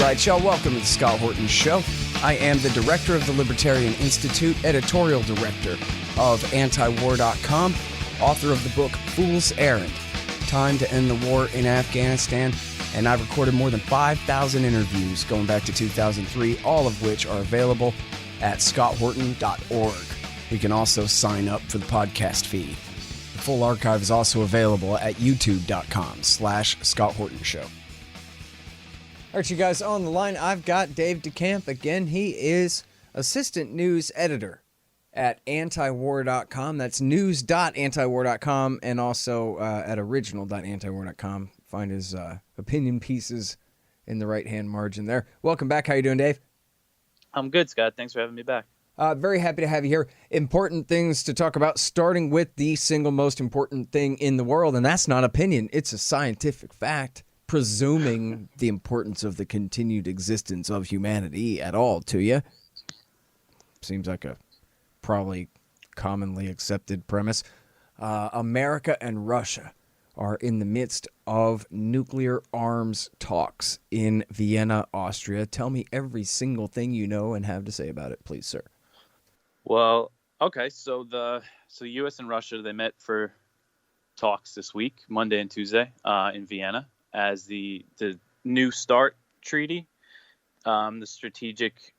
right, y'all. Welcome to the Scott Horton Show. I am the director of the Libertarian Institute, editorial director of antiwar.com, author of the book Fool's Errand, Time to End the War in Afghanistan, and I've recorded more than 5,000 interviews going back to 2003, all of which are available at scotthorton.org. You can also sign up for the podcast feed. The full archive is also available at youtube.com/Scott Horton Show. All right, you guys, on the line, I've got Dave DeCamp. Again, he is assistant news editor at antiwar.com. That's news.antiwar.com, and also at original.antiwar.com. Find his opinion pieces in the right-hand margin there. Welcome back. How you doing, Dave? I'm good, Scott. Thanks for having me back. Very happy to have you here. Important things to talk about, starting with the single most important thing in the world, and that's not opinion. It's a scientific fact, presuming the importance of the continued existence of humanity at all to you. Seems like a probably commonly accepted premise. America and Russia are in the midst of nuclear arms talks in Vienna, Austria. Tell me every single thing you know and have to say about it, please, sir. Well, okay, so the U.S. and Russia, they met for talks this week, Monday and Tuesday, in Vienna, as the New START Treaty, the Strategic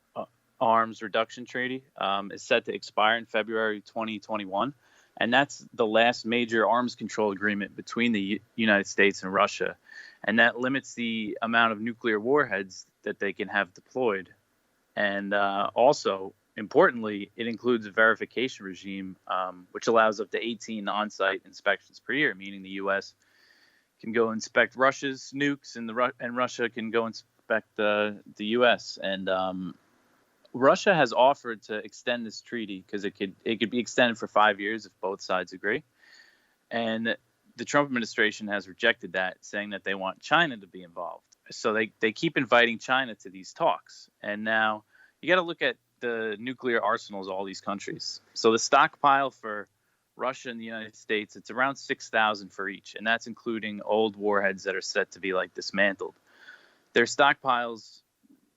Arms Reduction Treaty, is set to expire in February 2021. And that's the last major arms control agreement between the United States and Russia. And that limits the amount of nuclear warheads that they can have deployed. And also, importantly, it includes a verification regime, which allows up to 18 on-site inspections per year, meaning the U.S. can go inspect Russia's nukes and Russia can go inspect the U.S. And Russia has offered to extend this treaty because it could be extended for 5 years if both sides agree. And the Trump administration has rejected that, saying that they want China to be involved. So they keep inviting China to these talks. And now you got to look at the nuclear arsenals of all these countries. So the stockpile for Russia and the United States, it's around 6,000 for each. And that's including old warheads that are set to be dismantled. Their stockpiles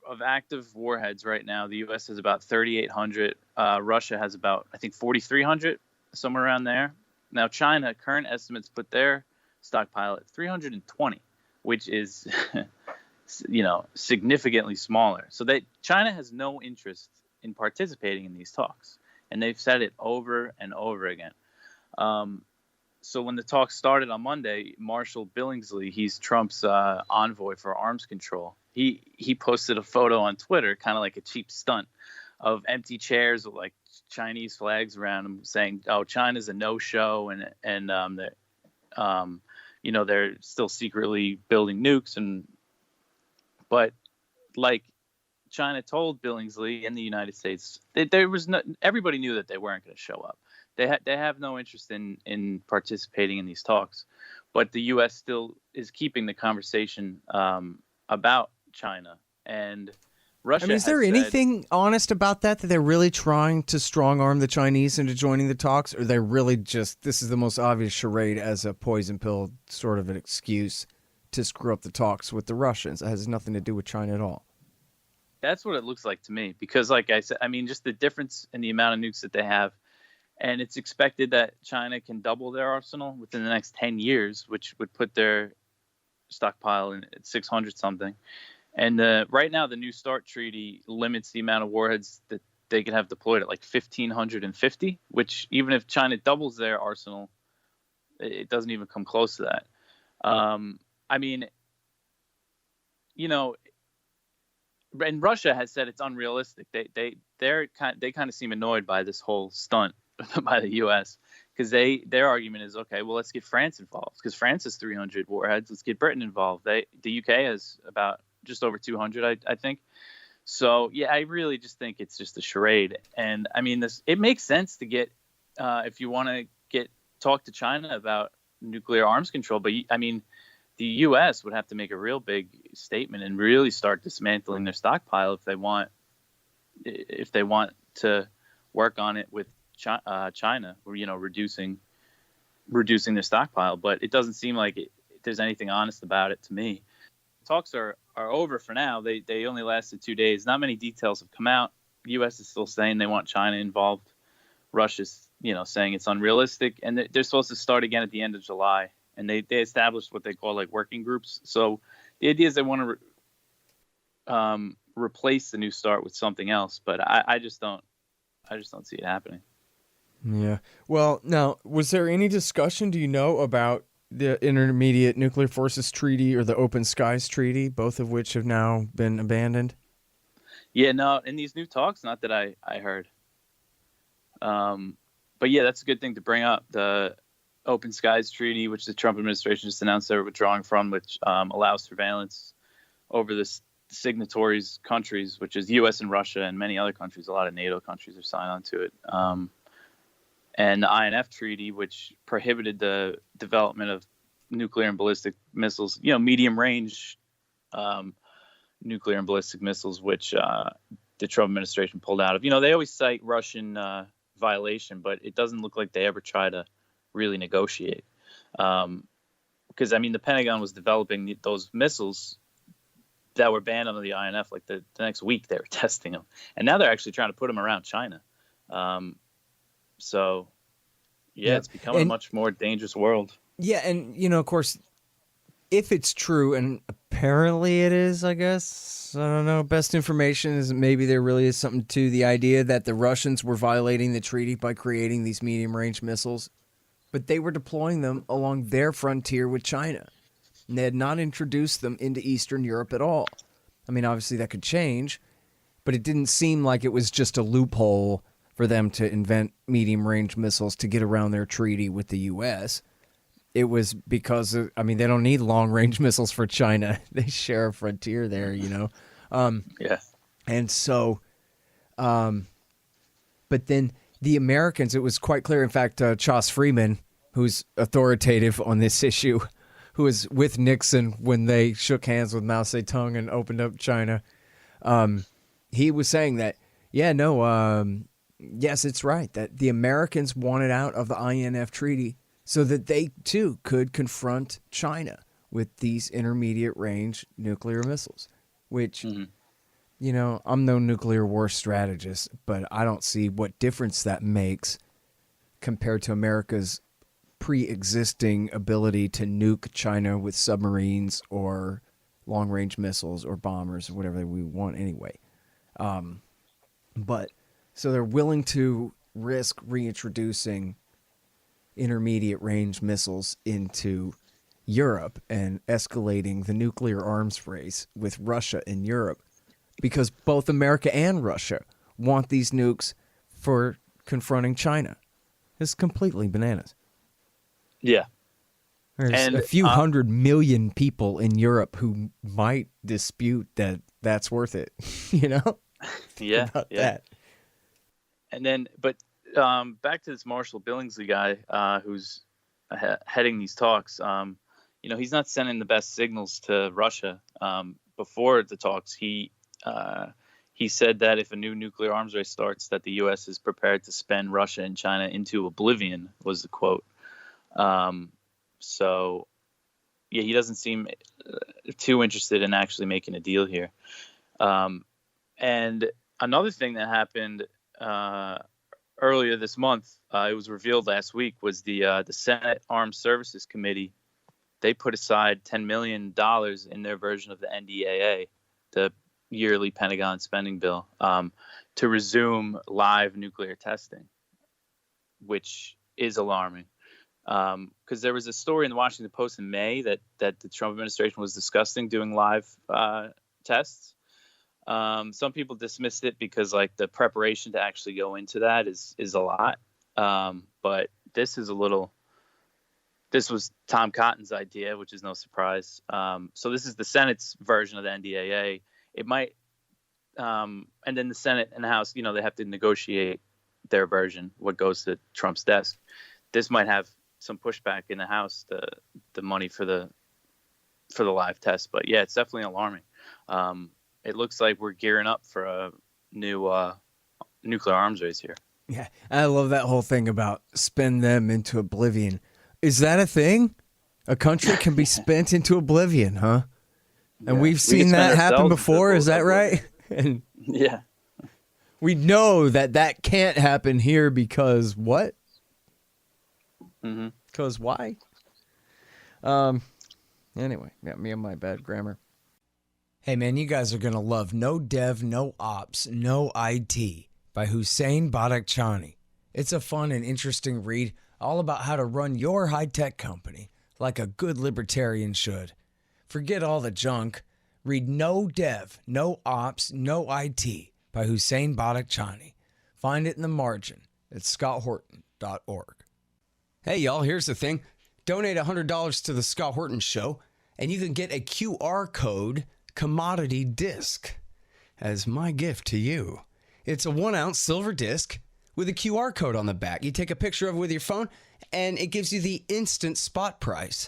of active warheads right now, the U.S. has about 3,800. Russia has about, I think, 4,300, somewhere around there. Now, China, current estimates put their stockpile at 320, which is, significantly smaller. So China has no interest in participating in these talks, and they've said it over and over again. So when the talks started on Monday, Marshall Billingsley, he's Trump's envoy for arms control, he posted a photo on Twitter, kind of like a cheap stunt, of empty chairs with Chinese flags around them, saying, "Oh, China's a no-show," and they're still secretly building nukes, but China told Billingsley and the United States, everybody knew that they weren't going to show up. They have no interest in participating in these talks, but the U.S. still is keeping the conversation about China and Russia. I mean, is there anything honest about that they're really trying to strong-arm the Chinese into joining the talks, or they're really just, this is the most obvious charade as a poison pill, sort of an excuse to screw up the talks with the Russians? It has nothing to do with China at all. That's what it looks like to me, because like I said, I mean, just the difference in the amount of nukes that they have, and it's expected that China can double their arsenal within the next 10 years, which would put their stockpile at 600 something. And right now, the New START Treaty limits the amount of warheads that they can have deployed at 1,550, which even if China doubles their arsenal, it doesn't even come close to that. I mean, and Russia has said it's unrealistic. They kind of seem annoyed by this whole stunt by the U.S. because their argument is, okay, well, let's get France involved because France has 300 warheads. Let's get Britain involved. The U.K. has about just over 200, I think. So yeah, I really just think it's just a charade. And I mean, it makes sense to get if you want to talk to China about nuclear arms control, but I mean, the U.S. would have to make a real big statement and really start dismantling their stockpile if they want to work on it with China, or reducing their stockpile. But it doesn't seem like there's anything honest about it to me. talks are over for now. They only lasted 2 days. Not many details have come out. The U.S. is still saying they want China involved. Russia's, saying it's unrealistic, and they're supposed to start again at the end of July. And they established what they call like working groups. So the idea is they want to replace the New START with something else, but I just don't see it happening. Yeah. Well, now, was there any discussion, do you know, about the Intermediate Nuclear Forces Treaty or the Open Skies Treaty, both of which have now been abandoned? Yeah, no, in these new talks, not that I heard. But yeah, that's a good thing to bring up. The Open Skies Treaty, which the Trump administration just announced they were withdrawing from, which allows surveillance over the signatories' countries, which is U.S. and Russia and many other countries. A lot of NATO countries are signed on to it. And the INF Treaty, which prohibited the development of nuclear and ballistic missiles, medium-range nuclear and ballistic missiles, which the Trump administration pulled out of. They always cite Russian violation, but it doesn't look like they ever try to really negotiate. Because, the Pentagon was developing those missiles that were banned under the INF. Like the next week, they were testing them. And now they're actually trying to put them around China. So, yeah, it's becoming a much more dangerous world. Yeah, and, of course, if it's true, and apparently it is, I guess, I don't know, best information is maybe there really is something to the idea that the Russians were violating the treaty by creating these medium-range missiles, but they were deploying them along their frontier with China, and they had not introduced them into Eastern Europe at all. Obviously that could change, but it didn't seem like it was just a loophole for them to invent medium-range missiles to get around their treaty with the U.S. It was because, they don't need long-range missiles for China. They share a frontier there, Yeah. And so, but then the Americans, it was quite clear. In fact, Chas Freeman, who's authoritative on this issue, who was with Nixon when they shook hands with Mao Zedong and opened up China, he was saying that, yes, it's right, that the Americans wanted out of the INF Treaty so that they, too, could confront China with these intermediate-range nuclear missiles, which, I'm no nuclear war strategist, but I don't see what difference that makes compared to America's pre-existing ability to nuke China with submarines or long-range missiles or bombers or whatever we want anyway. But so they're willing to risk reintroducing intermediate range missiles into Europe and escalating the nuclear arms race with Russia in Europe because both America and Russia want these nukes for confronting China. It's completely bananas. Yeah. There's a few 100 million people in Europe who might dispute that that's worth it, Yeah. About that. And then, but back to this Marshall Billingsley guy who's heading these talks. He's not sending the best signals to Russia. Before the talks, he said that if a new nuclear arms race starts, that the U.S. is prepared to spend Russia and China into oblivion, was the quote. So, yeah, he doesn't seem too interested in actually making a deal here. And another thing that happened earlier this month, it was revealed last week, was the Senate Armed Services Committee. They put aside $10 million in their version of the NDAA, the yearly Pentagon spending bill, to resume live nuclear testing, which is alarming. Because there was a story in the Washington Post in May that the Trump administration was discussing doing live tests. Some people dismissed it because the preparation to actually go into that is a lot. But this was Tom Cotton's idea, which is no surprise. So this is the Senate's version of the NDAA. It might, and then the Senate and the House, they have to negotiate their version, what goes to Trump's desk. This might have some pushback in the House, the money for the live test. But yeah, it's definitely alarming. It looks like we're gearing up for a new nuclear arms race here. Yeah, I love that whole thing about spend them into oblivion. Is that a thing? A country can be spent into oblivion, huh? And Yeah. we've We seen could spend that happen ourselves before. Is that oblivion. right? And Yeah. we know that can't happen here because what? Mm-hmm. Because why? Anyway, yeah, me and my bad grammar. Hey, man, you guys are going to love No Dev, No Ops, No IT by Hussein Badakhshani. It's a fun and interesting read all about how to run your high-tech company like a good libertarian should. Forget all the junk. Read No Dev, No Ops, No IT by Hussein Badakhshani. Find it in the margin at scotthorton.org. Hey, y'all, here's the thing. Donate $100 to the Scott Horton Show, and you can get a QR code commodity disc as my gift to you. It's a 1-ounce silver disc with a QR code on the back. You take a picture of it with your phone, and it gives you the instant spot price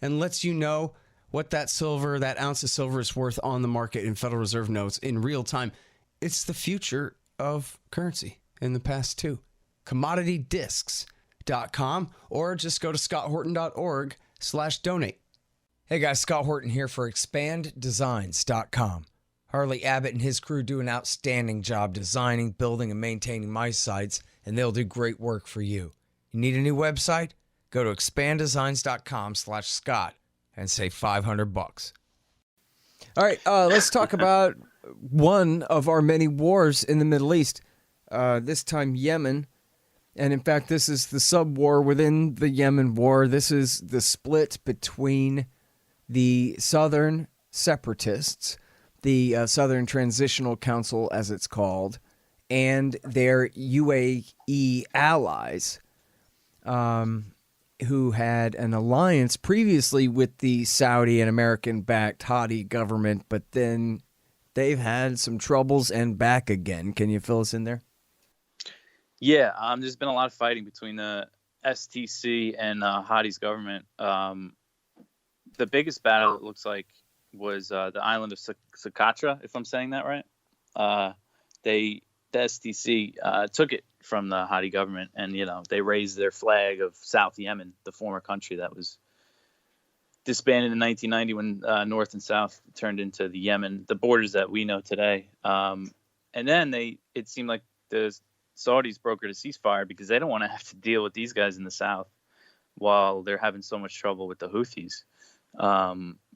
and lets you know what that ounce of silver is worth on the market in Federal Reserve notes in real time. It's the future of currency in the past, too. CommodityDiscs.com, or just go to scotthorton.org/donate. Hey guys, Scott Horton here for expanddesigns.com. Harley Abbott and his crew do an outstanding job designing, building, and maintaining my sites, and they'll do great work for you. You need a new website? Go to expanddesigns.com/Scott and save $500. All right, let's talk about one of our many wars in the Middle East. This time Yemen. And in fact, this is the sub-war within the Yemen war. This is the split between the Southern separatists, the Southern Transitional Council, as it's called, and their UAE allies, who had an alliance previously with the Saudi and American-backed Hadi government, but then they've had some troubles and back again. Can you fill us in there? Yeah, there's been a lot of fighting between the STC and Hadi's government. The biggest battle, it looks like, was the island of Socotra, if I'm saying that right. The STC took it from the Hadi government, and they raised their flag of South Yemen, the former country that was disbanded in 1990 when North and South turned into the Yemen, the borders that we know today. And then it seemed like the Saudis brokered a ceasefire because they don't want to have to deal with these guys in the south while they're having so much trouble with the Houthis.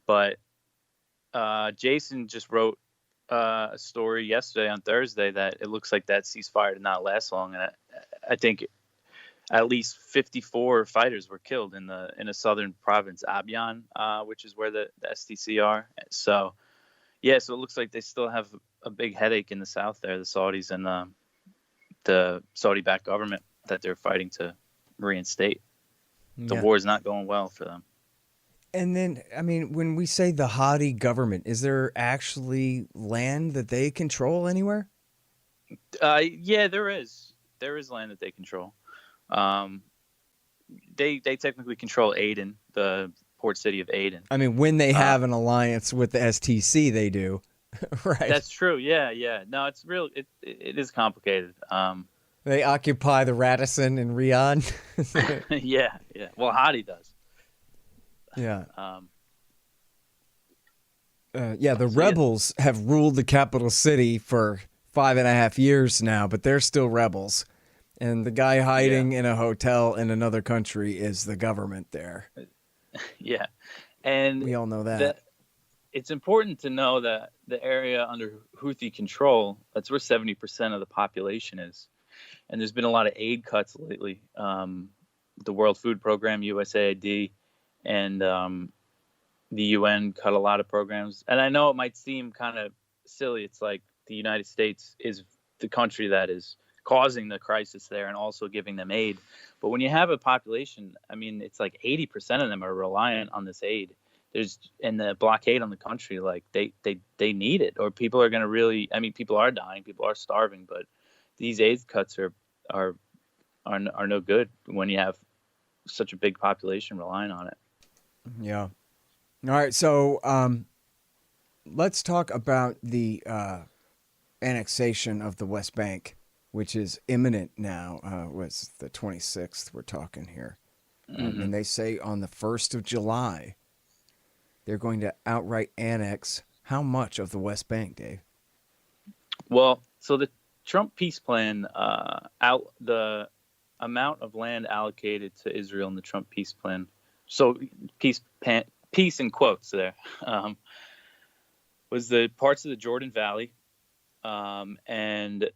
But Jason just wrote a story yesterday on Thursday that it looks like that ceasefire did not last long, and I think at least 54 fighters were killed in a southern province, Abyan, which is where the STC are. So it looks like they still have a big headache in the south there, the Saudis and the Saudi-backed government that they're fighting to reinstate. The war is not going well for them. And then, I mean, when we say the Hadi government, is there actually land that they control anywhere? Yeah, there is. There is land that they control. They technically control Aden, the port city of Aden. I mean, when they have an alliance with the STC, they do. Right. That's true. Yeah. No, it's real. It is complicated. They occupy the Radisson in Riyadh. Yeah. Well, Hadi does. Yeah. The rebels have ruled the capital city for 5.5 years now, but they're still rebels. And the guy hiding in a hotel in another country is the government there. Yeah. And we all know that. It's important to know that the area under Houthi control, that's where 70% of the population is. And there's been a lot of aid cuts lately. The World Food Program, USAID, and the UN cut a lot of programs. And I know it might seem kind of silly. It's like the United States is the country that is causing the crisis there and also giving them aid. But when you have a population, I mean, it's like 80% of them are reliant on this aid. And the blockade on the country, like they need it, or people are going to really, I mean, people are dying, people are starving, but these aid cuts are no good when you have such a big population relying on it. Yeah. All right. So let's talk about the annexation of the West Bank, which is imminent now. What's the 26th we're talking here? Mm-hmm. And they say on the 1st of July. they're going to outright annex how much of the West Bank, Dave? Well, so the Trump peace plan, the amount of land allocated to Israel in the Trump peace plan, so peace in quotes there, was the parts of the Jordan Valley and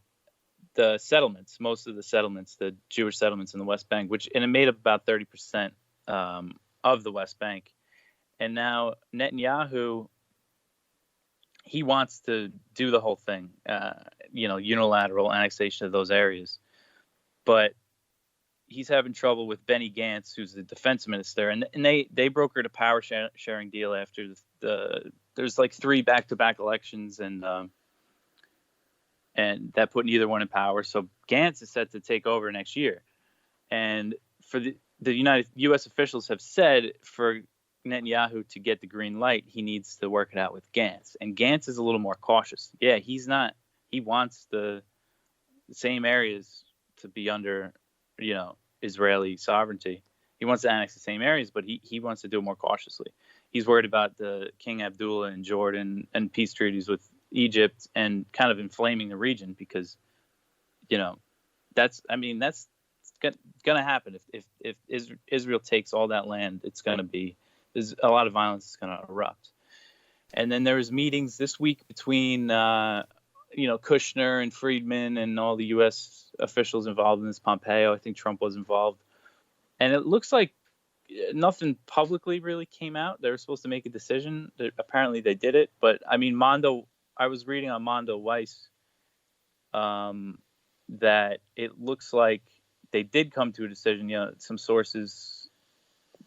the settlements, most of the settlements, the Jewish settlements in the West Bank, and it made up about 30% of the West Bank. And now Netanyahu, he wants to do the whole thing, unilateral annexation of those areas. But he's having trouble with Benny Gantz, who's the defense minister, and they brokered a power sharing deal after there's like 3 back-to-back elections, and that put neither one in power. So Gantz is set to take over next year, and for the U.S. officials have said for Netanyahu to get the green light, he needs to work it out with Gantz, and Gantz is a little more cautious. Yeah, he's not. He wants the same areas to be under, Israeli sovereignty. He wants to annex the same areas, but he wants to do it more cautiously. He's worried about the King Abdullah in Jordan and peace treaties with Egypt and kind of inflaming the region because, that's going to happen. If Israel takes all that land, there's a lot of violence that's going to erupt. And then there was meetings this week between, Kushner and Friedman and all the U.S. officials involved in this. Pompeo, I think Trump was involved. And it looks like nothing publicly really came out. They were supposed to make a decision. Apparently they did it. But, I was reading on Mondo Weiss that it looks like they did come to a decision. Some sources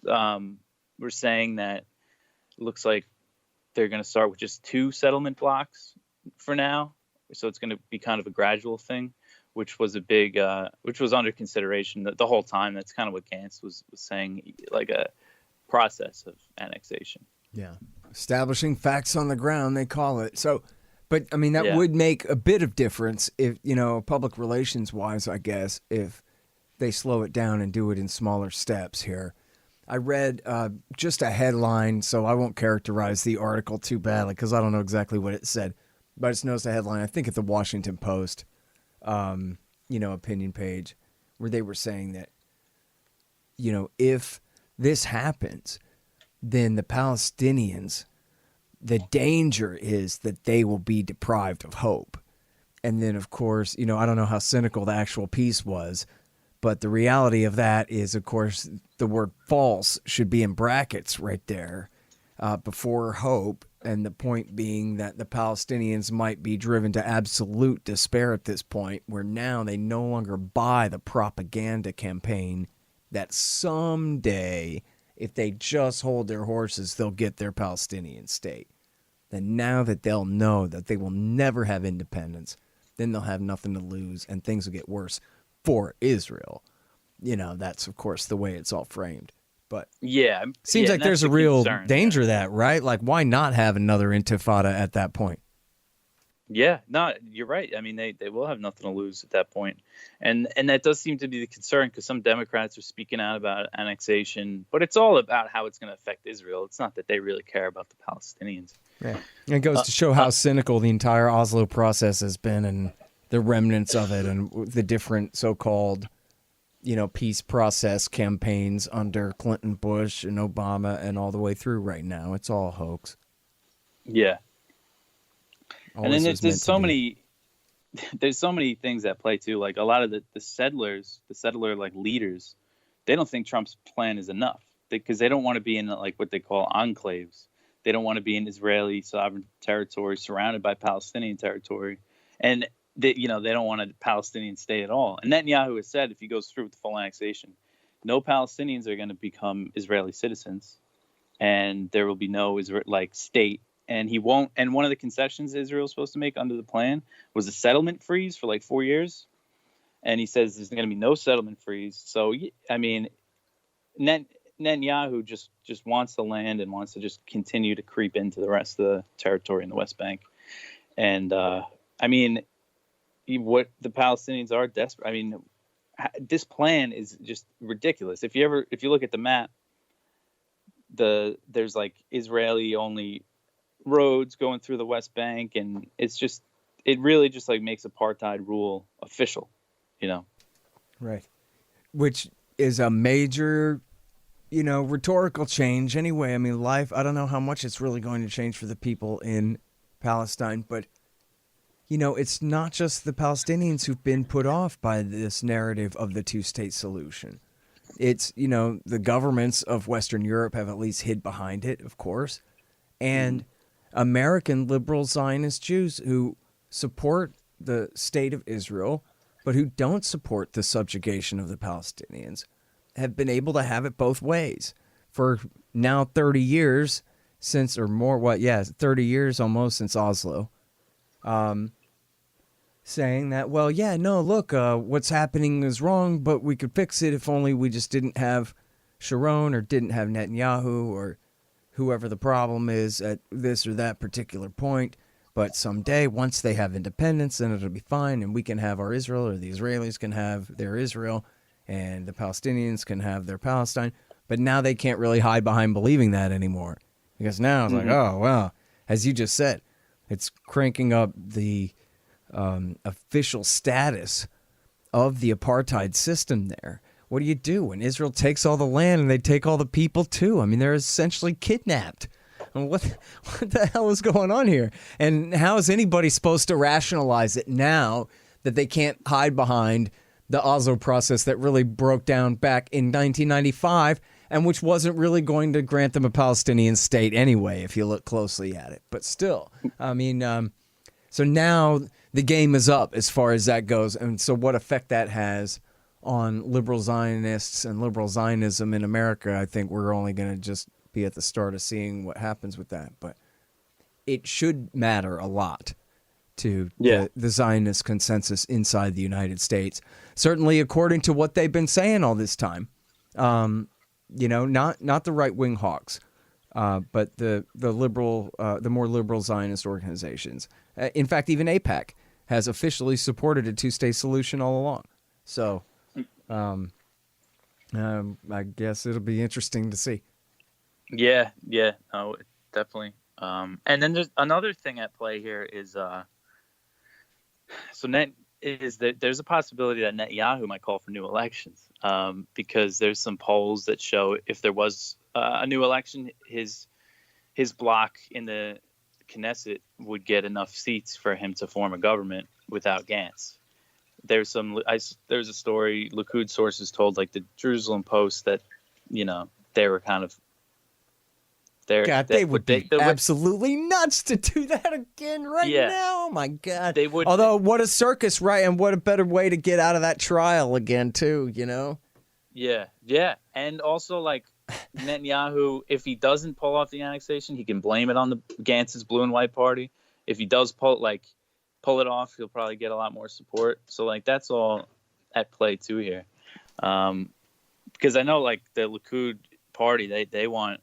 were saying that it looks like they're going to start with just 2 settlement blocks for now. So it's going to be kind of a gradual thing, which was which was under consideration the whole time. That's kind of what Gantz was saying, like a process of annexation. Yeah. Establishing facts on the ground, they call it. So, but that would make a bit of difference if, public relations wise, I guess, if they slow it down and do it in smaller steps here. I read just a headline, so I won't characterize the article too badly because I don't know exactly what it said. But I just noticed a headline, I think at the Washington Post, opinion page, where they were saying that, if this happens, then the Palestinians, the danger is that they will be deprived of hope. And then, of course, I don't know how cynical the actual piece was, but the reality of that is, of course, the word false should be in brackets right there before hope. And the point being that the Palestinians might be driven to absolute despair at this point, where now they no longer buy the propaganda campaign that someday, if they just hold their horses, they'll get their Palestinian state. And now that they'll know that they will never have independence, then they'll have nothing to lose and things will get worse for Israel. That's, of course, the way it's all framed. But seems like there's a real danger of that, right? Like, why not have another intifada at that point? Yeah, no, you're right. They will have nothing to lose at that point. And that does seem to be the concern because some Democrats are speaking out about annexation, but it's all about how it's going to affect Israel. It's not that they really care about the Palestinians. Yeah, and it goes to show how cynical the entire Oslo process has been and the remnants of it and the different so-called peace process campaigns under Clinton, Bush, and Obama, and all the way through right now. It's all a hoax. Yeah. And then there's so many things at play too. Like a lot of the settler like leaders, they don't think Trump's plan is enough because they don't want to be in like what they call enclaves. They don't want to be in Israeli sovereign territory surrounded by Palestinian territory, and they don't want a Palestinian state at all. And Netanyahu has said if he goes through with the full annexation, no Palestinians are going to become Israeli citizens, and there will be no state. And he won't. And one of the concessions Israel is supposed to make under the plan was a settlement freeze for like 4 years. And he says there's going to be no settlement freeze. So Netanyahu just wants the land and wants to just continue to creep into the rest of the territory in the West Bank. And what the Palestinians are desperate. This plan is just ridiculous. If you look at the map, there's like Israeli only roads going through the West Bank, and it really just like makes apartheid rule official, you know. Right. Which is a major, rhetorical change anyway. I mean, I don't know how much it's really going to change for the people in Palestine, but, it's not just the Palestinians who've been put off by this narrative of the two-state solution. It's, the governments of Western Europe have at least hid behind it, of course, and American liberal Zionist Jews who support the state of Israel but who don't support the subjugation of the Palestinians have been able to have it both ways for now 30 years since, or more, 30 years almost since Oslo, saying that, well, yeah, no, look, what's happening is wrong, but we could fix it if only we just didn't have Sharon or didn't have Netanyahu or whoever the problem is at this or that particular point. But someday, once they have independence, then it'll be fine, and we can have our Israel, or the Israelis can have their Israel, and the Palestinians can have their Palestine. But now they can't really hide behind believing that anymore. Because now it's like, oh, well, as you just said, it's cranking up the official status of the apartheid system there. What do you do when Israel takes all the land and they take all the people too? I mean, they're essentially kidnapped. What the hell is going on here? And how is anybody supposed to rationalize it now that they can't hide behind the Oslo process that really broke down back in 1995 and which wasn't really going to grant them a Palestinian state anyway, if you look closely at it. But still, I mean, so now the game is up as far as that goes. And so what effect that has on liberal Zionists and liberal Zionism in America, I think we're only going to just be at the start of seeing what happens with that. But it should matter a lot to the Zionist consensus inside the United States. Certainly according to what they've been saying all this time. Not the right-wing hawks, but the liberal, the more liberal Zionist organizations. In fact, even AIPAC has officially supported a two-state solution all along. So I guess it'll be interesting to see. Yeah, no, definitely. And then there's another thing at play here is there's a possibility that Netanyahu might call for new elections, because there's some polls that show if there was a new election, his bloc in the Knesset would get enough seats for him to form a government without Gantz. There's a story Likud sources told like the Jerusalem Post that they were kind of they would be absolutely nuts to do that again now. Oh my God! They would. Although, what a circus, right? And what a better way to get out of that trial again, too. Yeah, and also like Netanyahu, if he doesn't pull off the annexation, he can blame it on the Gantz's Blue and White Party. If he does pull it off, he'll probably get a lot more support. So like that's all at play too here, because I know like the Likud party, they want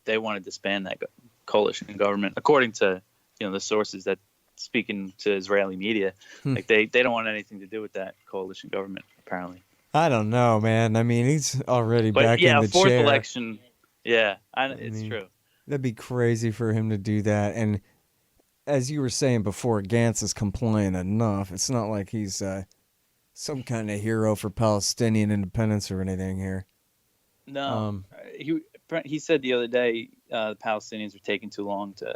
to disband that coalition government, according to the sources that speaking to Israeli media. Like they don't want anything to do with that coalition government, apparently. I don't know, man. I mean, he's already back in the fourth chair. Election. Yeah, it's true. That'd be crazy for him to do that. And as you were saying before, Gantz is complaining enough. It's not like he's some kind of hero for Palestinian independence or anything here. No, he said the other day the Palestinians were taking too long to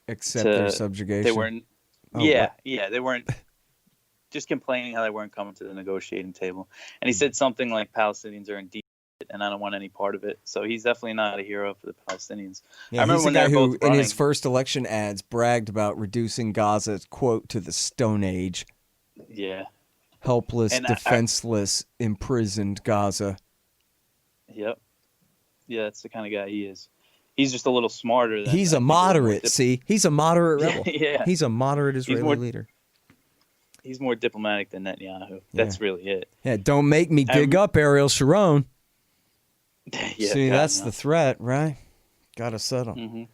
accept their subjugation. They weren't. They weren't just complaining how they weren't coming to the negotiating table. And he said something like Palestinians are in deep and I don't want any part of it. So he's definitely not a hero for the Palestinians. Yeah, I remember he's when the guy who, in his first election ads, bragged about reducing Gaza, quote, to the Stone Age. Yeah. Helpless, defenseless, imprisoned Gaza. Yep. Yeah, that's the kind of guy he is. He's just a little smarter than... He's a moderate, see? He's a moderate rebel. Yeah. He's a moderate Israeli leader. He's more diplomatic than Netanyahu. That's really it. Yeah, don't make me dig up Ariel Sharon. Yeah, see, that's the threat, right? Got to settle. Mm-hmm.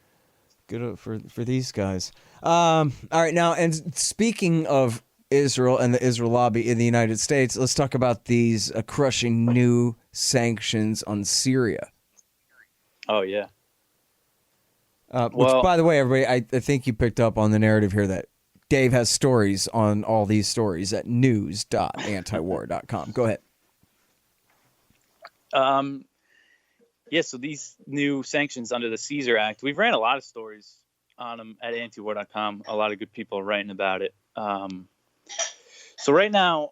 Good for these guys. All right, now, and speaking of Israel and the Israel lobby in the United States, let's talk about these crushing new sanctions on Syria. Oh, yeah. Which, by the way, everybody, I think you picked up on the narrative here that Dave has stories on all these stories at news.antiwar.com. Go ahead. Yeah, so these new sanctions under the Caesar Act, we've ran a lot of stories on them at antiwar.com. A lot of good people are writing about it. So right now,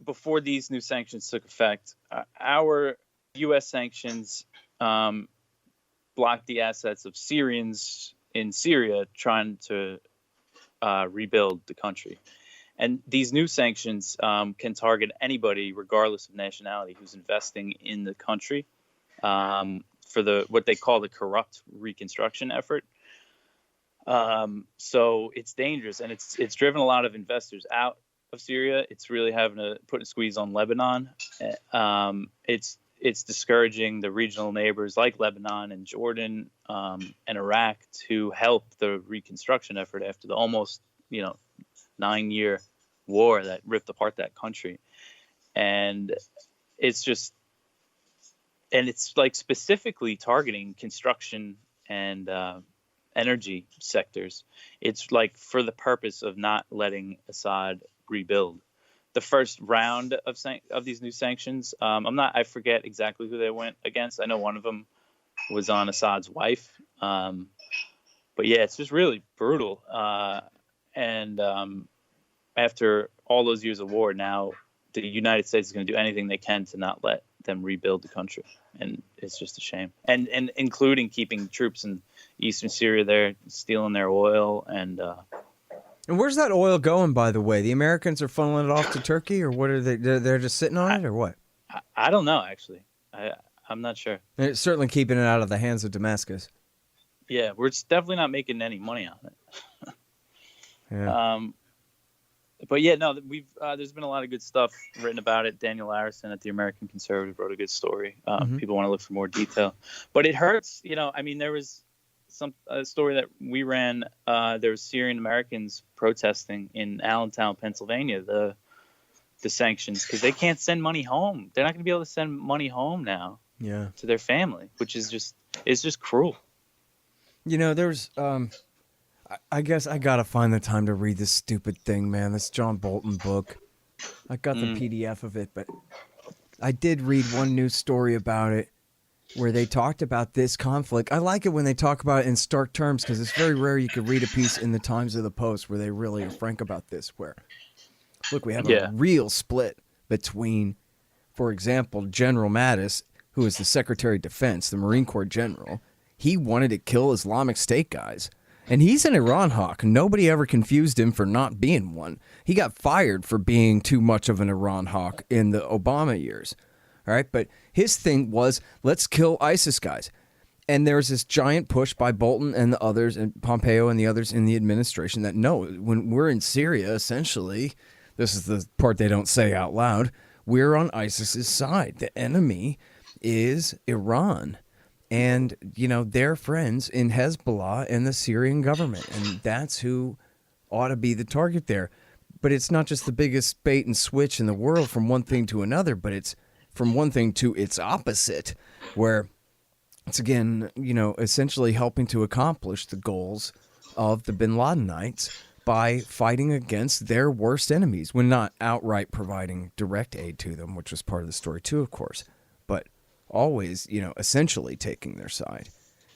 before these new sanctions took effect, our U.S. sanctions blocked the assets of Syrians in Syria trying to rebuild the country. And these new sanctions can target anybody, regardless of nationality, who's investing in the country for what they call the corrupt reconstruction effort. So it's dangerous, and it's driven a lot of investors out of Syria. It's really having to put a squeeze on Lebanon. It's discouraging the regional neighbors like Lebanon and Jordan and Iraq to help the reconstruction effort after the almost 9-year war that ripped apart that country. And it's like specifically targeting construction and energy sectors. It's like for the purpose of not letting Assad rebuild. The first round of these new sanctions, I forget exactly who they went against. I know one of them was on Assad's wife. But yeah, it's just really brutal. And after all those years of war, now the United States is going to do anything they can to not let them rebuild the country. And it's just a shame. And including keeping troops in eastern Syria there, stealing their oil. And where's that oil going, by the way? The Americans are funneling it off to Turkey, or what are they? They're just sitting on it, or what? I don't know, actually. I'm not sure. They're certainly keeping it out of the hands of Damascus. Yeah, we're definitely not making any money on it. Yeah. But yeah, no, there's been a lot of good stuff written about it. Daniel Larison at the American Conservative wrote a good story. People want to look for more detail, but it hurts. There was a story that we ran. There was Syrian Americans protesting in Allentown, Pennsylvania, the sanctions, because they can't send money home. They're not going to be able to send money home now. Yeah. To their family, which is just cruel. There's I guess I gotta find the time to read this stupid thing, man. This John Bolton book. I got the PDF of it, but I did read one news story about it where they talked about this conflict. I like it when they talk about it in stark terms because it's very rare you could read a piece in the Times of the Post where they really are frank about this. Where, look, we have a real split between, for example, General Mattis, who is the Secretary of Defense, the Marine Corps general. He wanted to kill Islamic State guys. And he's an Iran hawk. Nobody ever confused him for not being one. He got fired for being too much of an Iran hawk in the Obama years. All right, but his thing was, let's kill ISIS guys. And there's this giant push by Bolton and the others, and Pompeo and the others in the administration that no, when we're in Syria, essentially, this is the part they don't say out loud, we're on ISIS's side. The enemy is Iran. And, their friends in Hezbollah and the Syrian government. And that's who ought to be the target there. But it's not just the biggest bait and switch in the world from one thing to another, but it's from one thing to its opposite, where it's, again, essentially helping to accomplish the goals of the bin Ladenites by fighting against their worst enemies, when not outright providing direct aid to them, which was part of the story too, of course. But always, essentially taking their side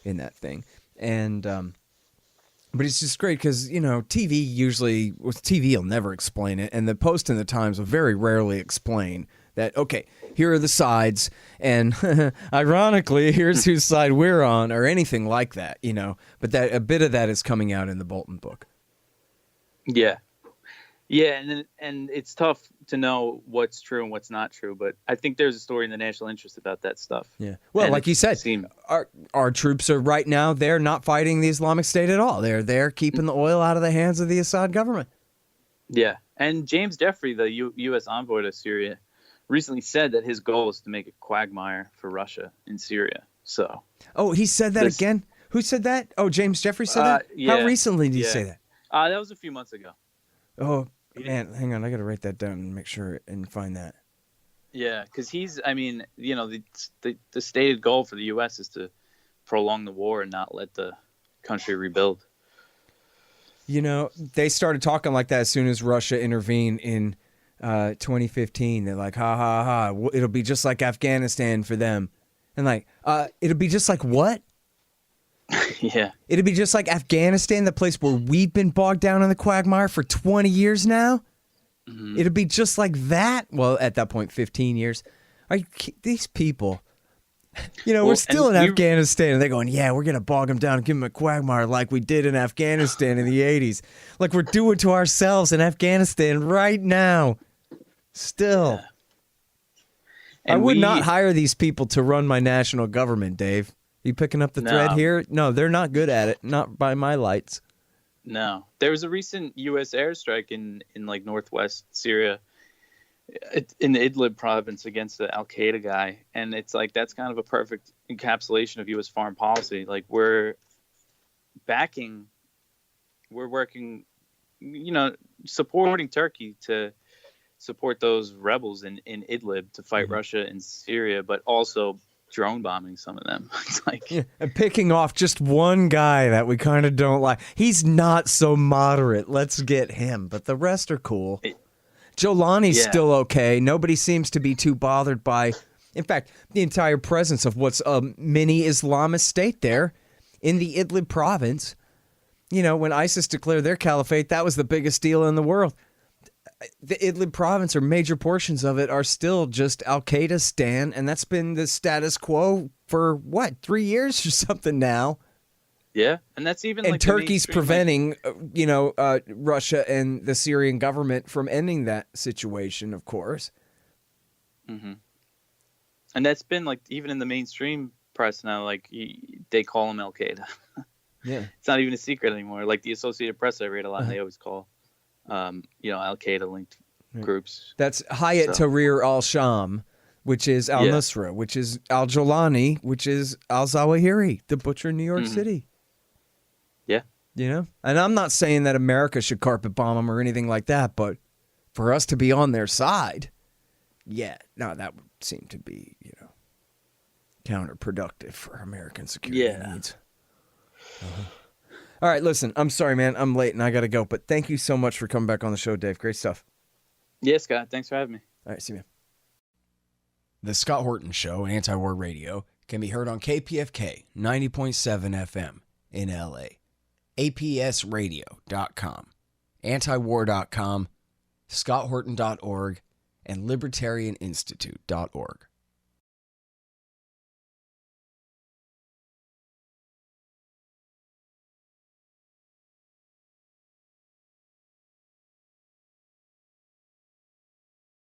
in that thing. And, but it's just great because, TV will never explain it. And the Post and the Times will very rarely explain that, okay, here are the sides. And ironically, here's whose side we're on, or anything like that, But that a bit of that is coming out in the Bolton book. Yeah. Yeah, and it's tough to know what's true and what's not true, but I think there's a story in the national interest about that stuff. Yeah. Well, and like you said, our troops are right now, they're not fighting the Islamic State at all. They're there keeping the oil out of the hands of the Assad government. Yeah. And James Jeffrey, the U.S. envoy to Syria, recently said that his goal is to make a quagmire for Russia in Syria. So. Oh, he said that again? Who said that? Oh, James Jeffrey said that? Yeah. How recently did he say that? That was a few months ago. Oh, Man, hang on. I got to write that down and make sure and find that. Yeah, because the stated goal for the U.S. is to prolong the war and not let the country rebuild. They started talking like that as soon as Russia intervened in 2015. They're like, ha, ha, ha. It'll be just like Afghanistan for them. And like, it'll be just like what? Yeah. It'll be just like Afghanistan, the place where we've been bogged down in the quagmire for 20 years now? Mm-hmm. It'll be just like that? Well, at that point, 15 years. These people... we're still in Afghanistan, and they're going, yeah, we're going to bog them down and give them a quagmire like we did in Afghanistan in the 80s. Like we're doing to ourselves in Afghanistan right now. Still. Yeah. I would not hire these people to run my national government, Dave. You picking up the thread here? No, they're not good at it. Not by my lights. No. There was a recent U.S. airstrike in like northwest Syria, in the Idlib province against the Al-Qaeda guy. And it's like, that's kind of a perfect encapsulation of U.S. foreign policy. Like we're working, supporting Turkey to support those rebels in Idlib to fight Russia and Syria, but also drone bombing some of them. It's like, and picking off just one guy that we kind of don't like. He's not so moderate. Let's get him. But the rest are cool. Jolani's still okay. Nobody seems to be too bothered by, in fact, the entire presence of what's a mini Islamist state there in the Idlib province. When ISIS declared their caliphate, that was the biggest deal in the world. The Idlib province, or major portions of it, are still just Al-Qaeda-stan, and that's been the status quo for, 3 years or something now? Yeah, and that's even and Turkey's preventing, Russia and the Syrian government from ending that situation, of course. Mm-hmm. And that's been like even in the mainstream press now, like they call them Al-Qaeda. Yeah, it's not even a secret anymore. Like the Associated Press, I read a lot. They always call, Al-Qaeda linked groups. That's Hayat Tahrir al-Sham, which is al-Nusra, which is al-Jolani, which is al-Zawahiri, the butcher in New York City. Yeah. And I'm not saying that America should carpet bomb them or anything like that, but for us to be on their side, that would seem to be, counterproductive for American security needs. Uh-huh. All right, listen, I'm sorry, man. I'm late and I got to go, but thank you so much for coming back on the show, Dave. Great stuff. Yeah, Scott. Thanks for having me. All right, see you, man. The Scott Horton Show, Anti-War Radio, can be heard on KPFK 90.7 FM in LA, APSradio.com, antiwar.com, scotthorton.org, and libertarianinstitute.org.